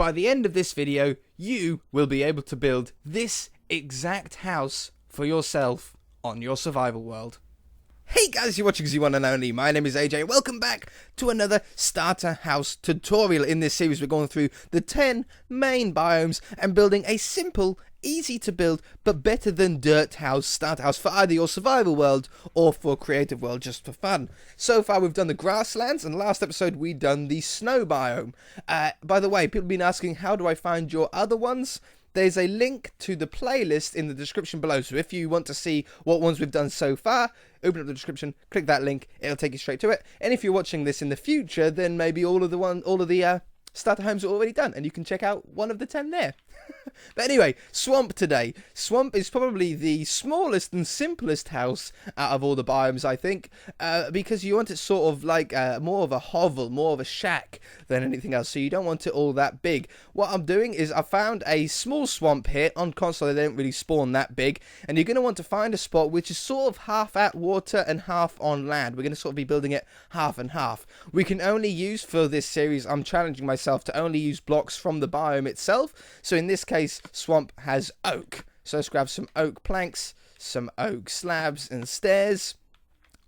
by the end of this video, you will be able to build this exact house for yourself on your survival world. Hey guys, you're watching Z1 and Only. My name is AJ. Welcome back to another starter house tutorial. In this series, we're going through the 10 main biomes and building a simple, easy to build, but better than dirt house, starter house for either your survival world or for creative world, just for fun. So far, we've done the grasslands, and last episode, we've done the snow biome. By the way, people have been asking, how do I find your other ones? There's a link to the playlist in the description below, so if you want to see what ones we've done so far, open up the description, click that link, it'll take you straight to it. And if you're watching this in the future, then maybe all of the starter homes are already done, and you can check out one of the 10 there. But anyway, Swamp today. Swamp is probably the smallest and simplest house out of all the biomes, I think, because you want it sort of like more of a hovel, more of a shack than anything else, so you don't want it all that big. What I'm doing is I found a small swamp here. On console, they don't really spawn that big, and you're going to want to find a spot which is sort of half at water and half on land. We're going to sort of be building it half and half. We can only use, for this series, I'm challenging myself to only use blocks from the biome itself, so in this case, Swamp has oak. So let's grab some oak planks, some oak slabs and stairs.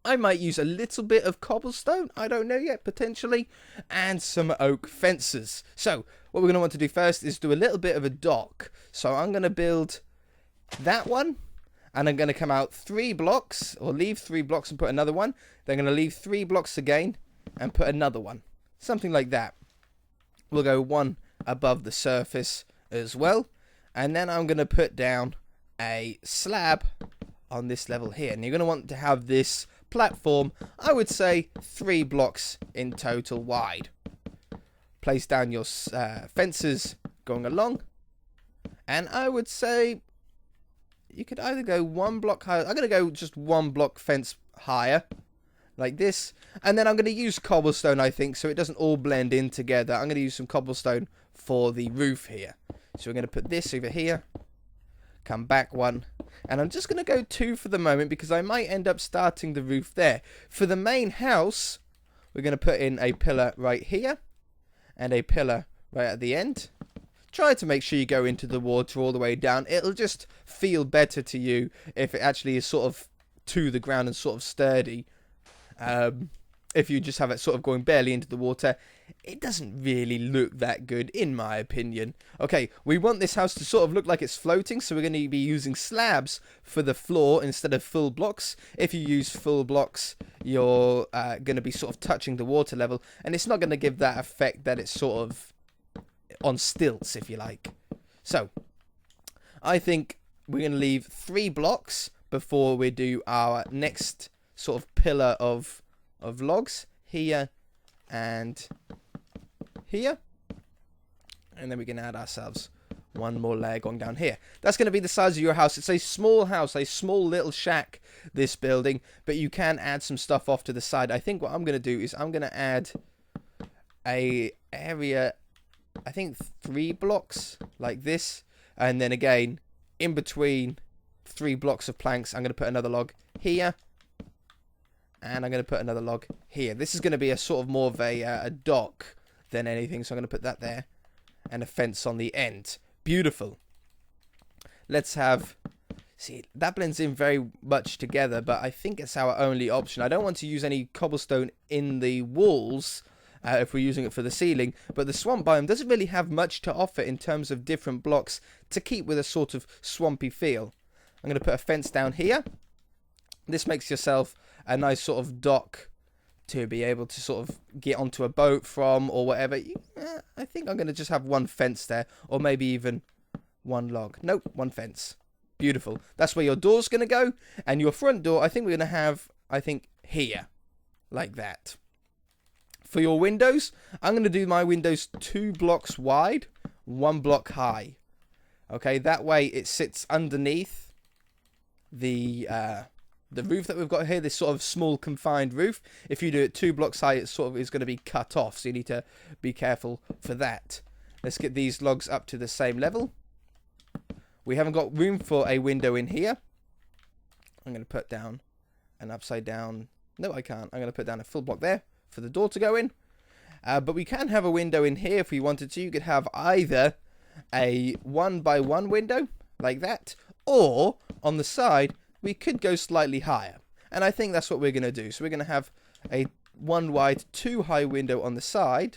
I might use a little bit of cobblestone, I don't know yet, potentially, and some oak fences. So what we're going to want to do first is do a little bit of a dock. So I'm going to build that one, and I'm going to come out 3 blocks, or leave 3 blocks and put another one. Then I'm going to leave 3 blocks again and put another one. Something like that. We'll go one above the surface as well, and then I'm going to put down a slab on this level here, and you're going to want to have this platform, I would say 3 blocks in total wide. Place down your fences going along, and I would say you could either go 1 block higher. I'm going to go just 1 block fence higher like this, and then I'm going to use cobblestone, I think, so it doesn't all blend in together. I'm going to use some cobblestone for the roof here. So we're going to put this over here, come back 1, and I'm just going to go 2 for the moment because I might end up starting the roof there. For the main house, we're going to put in a pillar right here and a pillar right at the end. Try to make sure you go into the water all the way down. It'll just feel better to you if it actually is sort of to the ground and sort of sturdy. If you just have it sort of going barely into the water, it doesn't really look that good, in my opinion. Okay, we want this house to sort of look like it's floating, so we're going to be using slabs for the floor instead of full blocks. If you use full blocks, you're going to be sort of touching the water level, and it's not going to give that effect that it's sort of on stilts, if you like. So, I think we're going to leave 3 blocks before we do our next sort of pillar of logs here and here, and then we can add ourselves 1 more layer going down here. That's going to be the size of your house. It's a small house, a small little shack, this building, but you can add some stuff off to the side. I think what I'm going to do is I'm going to add a area, I think 3 blocks like this, and then again in between 3 blocks of planks I'm going to put another log here, and I'm going to put another log here. This is going to be a sort of more of a dock than anything, so I'm going to put that there. And a fence on the end. Beautiful. Let's have... See, that blends in very much together, but I think it's our only option. I don't want to use any cobblestone in the walls if we're using it for the ceiling, but the swamp biome doesn't really have much to offer in terms of different blocks to keep with a sort of swampy feel. I'm going to put a fence down here. This makes yourself a nice sort of dock to be able to sort of get onto a boat from or whatever. I think I'm going to just have 1 fence there, or maybe even 1 log. Nope, 1 fence. Beautiful. That's where your door's going to go, and your front door, I think we're going to have, I think, here, like that. For your windows, I'm going to do my windows 2 blocks wide, 1 block high. Okay, that way it sits underneath the roof that we've got here, this sort of small confined roof. If you do it 2 blocks high, it sort of is going to be cut off, so you need to be careful for that. Let's get these logs up to the same level. We haven't got room for a window in here. I'm going to put down an upside down... No, I can't. I'm going to put down a full block there for the door to go in. But we can have a window in here if we wanted to. You could have either a 1x1 window, like that, or on the side, we could go slightly higher. And I think that's what we're going to do. So we're going to have a 1 wide, 2 high window on the side.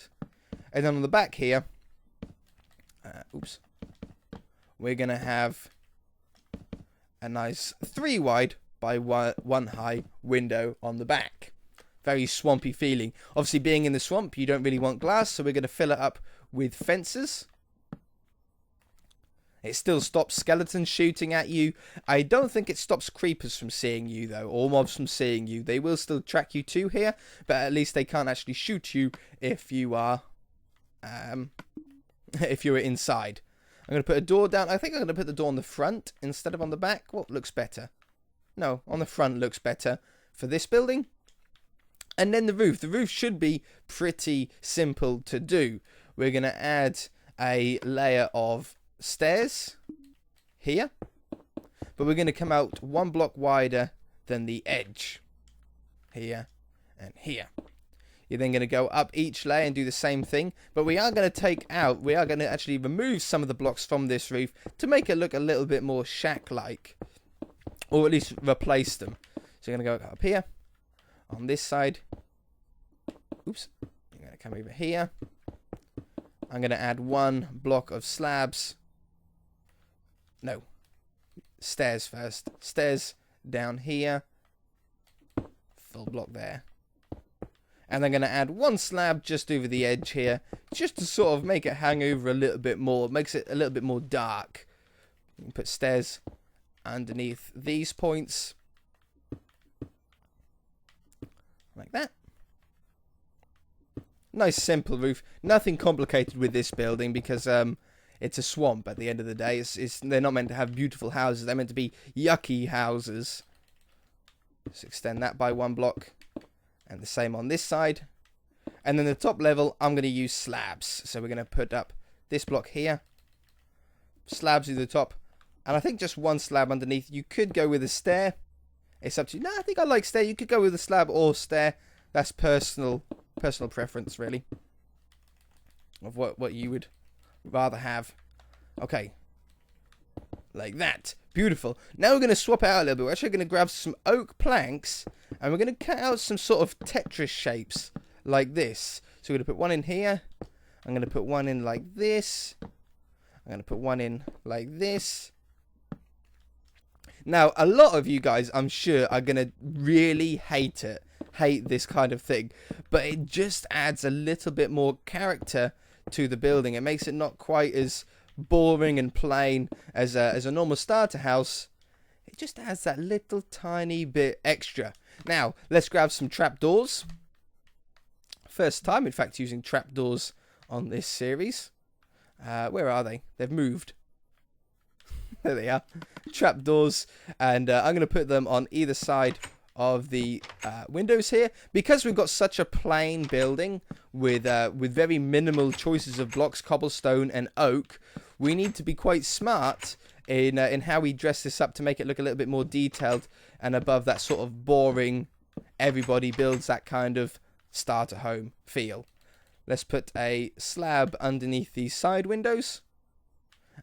And then on the back here, we're going to have a nice 3 wide by 1 high window on the back. Very swampy feeling. Obviously, being in the swamp, you don't really want glass, so we're going to fill it up with fences. It still stops skeletons shooting at you. I don't think it stops creepers from seeing you, though, or mobs from seeing you. They will still track you to here, but at least they can't actually shoot you if you are, if you're inside. I'm going to put a door down. I think I'm going to put the door on the front instead of on the back. What looks better? No, on the front looks better for this building. And then the roof. The roof should be pretty simple to do. We're going to add a layer of stairs here, but we're going to come out 1 block wider than the edge here and here. You're then going to go up each layer and do the same thing, but we are going to actually remove some of the blocks from this roof to make it look a little bit more shack-like, or at least replace them. So you're going to go up here on this side. Oops, you're going to come over here. I'm going to add 1 block of slabs. No, stairs first. Stairs down here. Full block there. And I'm going to add 1 slab just over the edge here, just to sort of make it hang over a little bit more. It makes it a little bit more dark. You can put stairs underneath these points. Like that. Nice simple roof. Nothing complicated with this building because it's a swamp at the end of the day. They're not meant to have beautiful houses. They're meant to be yucky houses. Let's extend that by 1 block. And the same on this side. And then the top level, I'm going to use slabs. So we're going to put up this block here. Slabs to the top. And I think just 1 slab underneath. You could go with a stair. It's up to you. No, I think I like stair. You could go with a slab or stair. That's personal preference, really, of what you would rather have. Okay, like that. Beautiful. Now we're going to swap out a little bit. We're actually going to grab some oak planks and we're going to cut out some sort of Tetris shapes like this. So we're going to put 1 in here. I'm going to put 1 in like this. I'm going to put 1 in like this. Now, a lot of you guys, I'm sure, are going to really hate this kind of thing, but it just adds a little bit more character to the building. It makes it not quite as boring and plain as a normal starter house. It just adds that little tiny bit extra. Now, let's grab some trapdoors. First time, in fact, using trapdoors on this series. Where are they? They've moved. There they are. Trapdoors, and I'm going to put them on either side of the windows here, because we've got such a plain building with very minimal choices of blocks, cobblestone and oak. We need to be quite smart in how we dress this up to make it look a little bit more detailed and above that sort of boring, everybody builds that kind of starter home feel. Let's put a slab underneath these side windows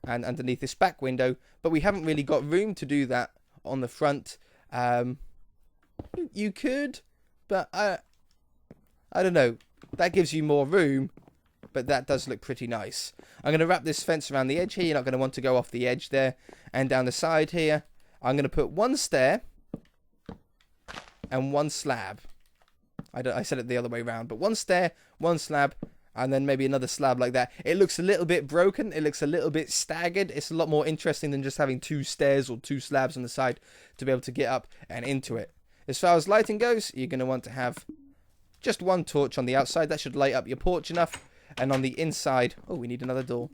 and underneath this back window, but we haven't really got room to do that on the front. You could, but I don't know. That gives you more room, but that does look pretty nice. I'm going to wrap this fence around the edge here. You're not going to want to go off the edge there. And down the side here, I'm going to put 1 stair and 1 slab. I said it the other way around, but 1 stair, 1 slab, and then maybe another slab like that. It looks a little bit broken. It looks a little bit staggered. It's a lot more interesting than just having 2 stairs or 2 slabs on the side to be able to get up and into it. As far as lighting goes, you're going to want to have just 1 torch on the outside. That should light up your porch enough. And on the inside... Oh, we need another door.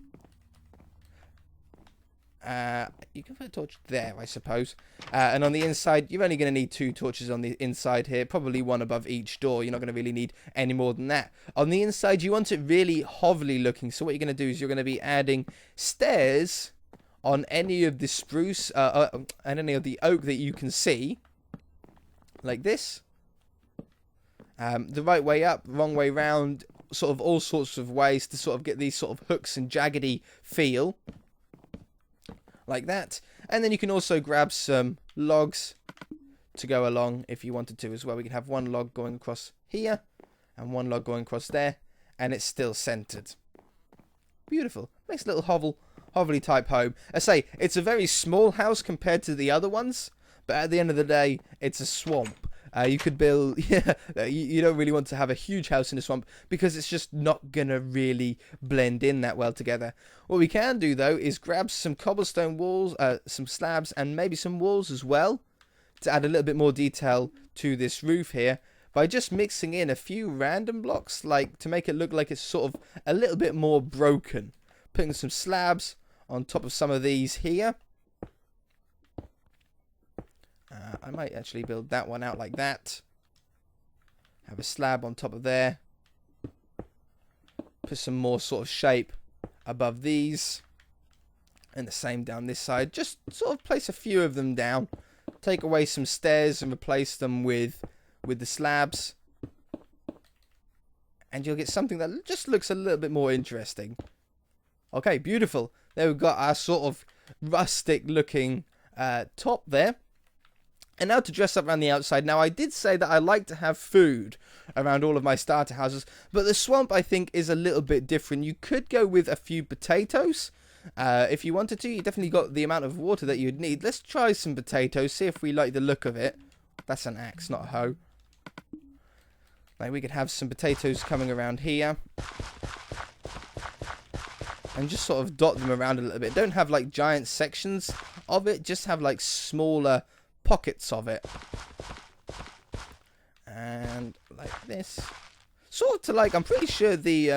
You can put a torch there, I suppose. And on the inside, you're only going to need 2 torches on the inside here. Probably 1 above each door. You're not going to really need any more than that. On the inside, you want it really hovely looking. So what you're going to do is you're going to be adding stairs on any of the spruce and any of the oak that you can see. Like this. The right way up, wrong way round. sort of all sorts of ways to sort of get these sort of hooks and jaggedy feel. Like that. And then you can also grab some logs to go along if you wanted to as well. We can have one log going across here and one log going across there, and it's still centered. Beautiful. Nice little hovelly type home. I say, it's a very small house compared to the other ones, but at the end of the day, it's a swamp. You could build, you don't really want to have a huge house in a swamp because it's just not going to really blend in that well together. What we can do, though, is grab some cobblestone walls, some slabs, and maybe some walls as well to add a little bit more detail to this roof here by just mixing in a few random blocks, like to make it look like it's sort of a little bit more broken. Putting some slabs on top of some of these here. I might actually build that one out like that. Have a slab on top of there. Put some more sort of shape above these. And the same down this side. Just sort of place a few of them down. Take away some stairs and replace them with the slabs. And you'll get something that just looks a little bit more interesting. Okay, beautiful. There we've got our sort of rustic looking top there. And now to dress up around the outside. Now, I did say that I like to have food around all of my starter houses. But the swamp, I think, is a little bit different. You could go with a few potatoes. If you wanted to. You definitely got the amount of water that you'd need. Let's try some potatoes. See if we like the look of it. That's an axe, not a hoe. Like, we could have some potatoes coming around here. And just sort of dot them around a little bit. Don't have, like, giant sections of it. Just have, like, smaller pockets of it. And like this. Sort of to like, I'm pretty sure the,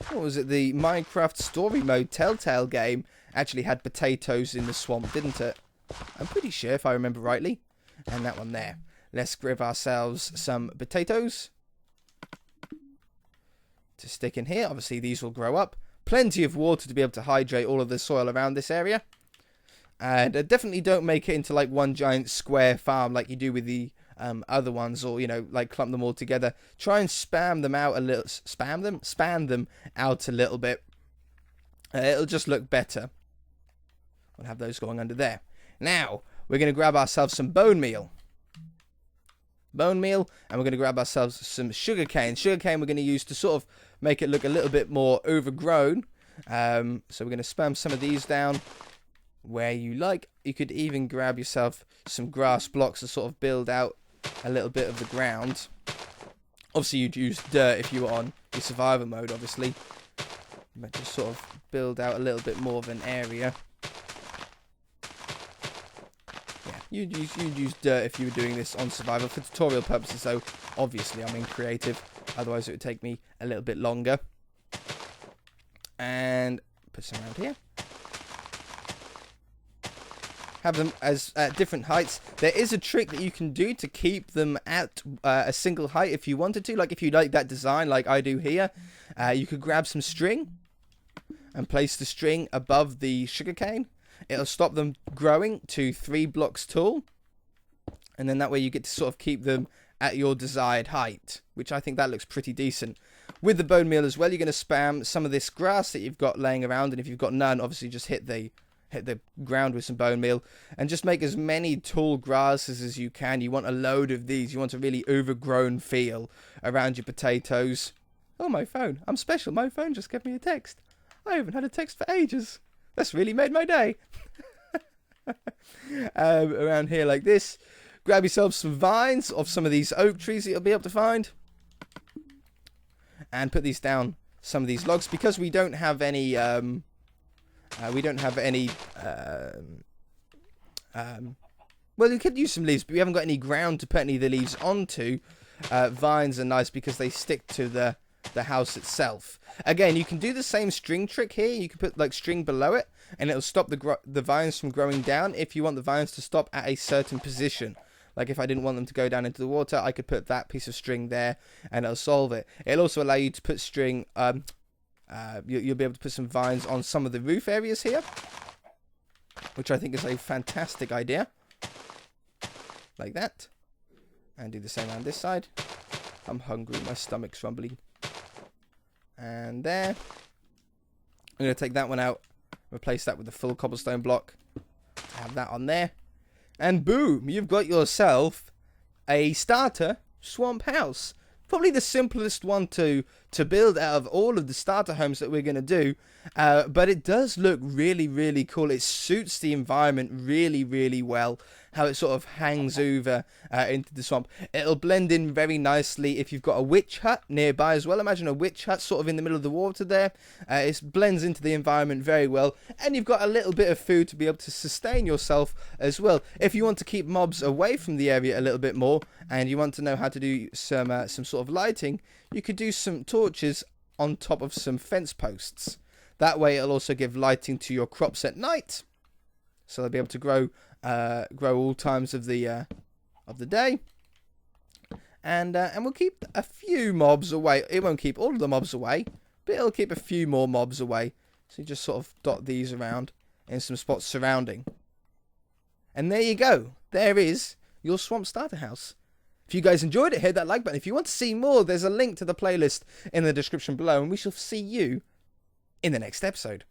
what was it? The Minecraft story mode Telltale game actually had potatoes in the swamp, didn't it? I'm pretty sure, if I remember rightly. And that one there. Let's grab ourselves some potatoes to stick in here. Obviously, these will grow up. Plenty of water to be able to hydrate all of the soil around this area. And definitely don't make it into like one giant square farm like you do with the other ones, or, you know, like clump them all together. Try and spam them out a little. Span them out a little bit. It'll just look better. We'll have those going under there. Now, we're going to grab ourselves some bone meal. And we're going to grab ourselves some sugarcane. Sugarcane we're going to use to sort of make it look a little bit more overgrown. So we're going to spam some of these down where you like. You could even grab yourself some grass blocks to sort of build out a little bit of the ground. Obviously, you'd use dirt if you were on your survival mode, obviously. But just sort of build out a little bit more of an area. You'd use dirt if you were doing this on survival for tutorial purposes, so obviously I'm in creative, otherwise it would take me a little bit longer. And put some around here. Have them as at different heights. There is a trick that you can do to keep them at a single height if you wanted to. Like if you like that design like I do here, you could grab some string and place the string above the sugarcane. It'll stop them growing to 3 blocks tall. And then that way you get to sort of keep them at your desired height, which I think that looks pretty decent. With the bone meal as well, you're going to spam some of this grass that you've got laying around. And if you've got none, obviously just hit the ground with some bone meal. And just make as many tall grasses as you can. You want a load of these. You want a really overgrown feel around your potatoes. Oh, my phone. I'm special. My phone just gave me a text. I haven't had a text for ages. That's really made my day. Around here like this. Grab yourself some vines of some of these oak trees that you'll be able to find. And put these down some of these logs. Because we don't have any... well, you could use some leaves, but we haven't got any ground to put any of the leaves onto. Vines are nice because they stick to the house itself. Again, you can do the same string trick here. You can put like string below it, and it'll stop the vines from growing down if you want the vines to stop at a certain position. Like if I didn't want them to go down into the water, I could put that piece of string there, and it'll solve it. It'll also allow you to put string... you'll be able to put some vines on some of the roof areas here, which I think is a fantastic idea. Like that. And do the same on this side. I'm hungry, my stomach's rumbling. And there. I'm going to take that one out. Replace that with the full cobblestone block. Have that on there. And boom, you've got yourself a starter swamp house. Probably the simplest one to build out of all of the starter homes that we're going to do. But it does look really, really cool. It suits the environment really, really well. How it sort of hangs over into the swamp. It'll blend in very nicely if you've got a witch hut nearby as well. Imagine a witch hut sort of in the middle of the water there. It blends into the environment very well. And you've got a little bit of food to be able to sustain yourself as well. If you want to keep mobs away from the area a little bit more, and you want to know how to do some sort of lighting, you could do some torches on top of some fence posts. That way it'll also give lighting to your crops at night, so they'll be able to grow all times of the day. And we'll keep a few mobs away. It won't keep all of the mobs away, but it'll keep a few more mobs away. So you just sort of dot these around in some spots surrounding. And there you go. There is your swamp starter house. If you guys enjoyed it, hit that like button. If you want to see more, there's a link to the playlist in the description below, and we shall see you in the next episode.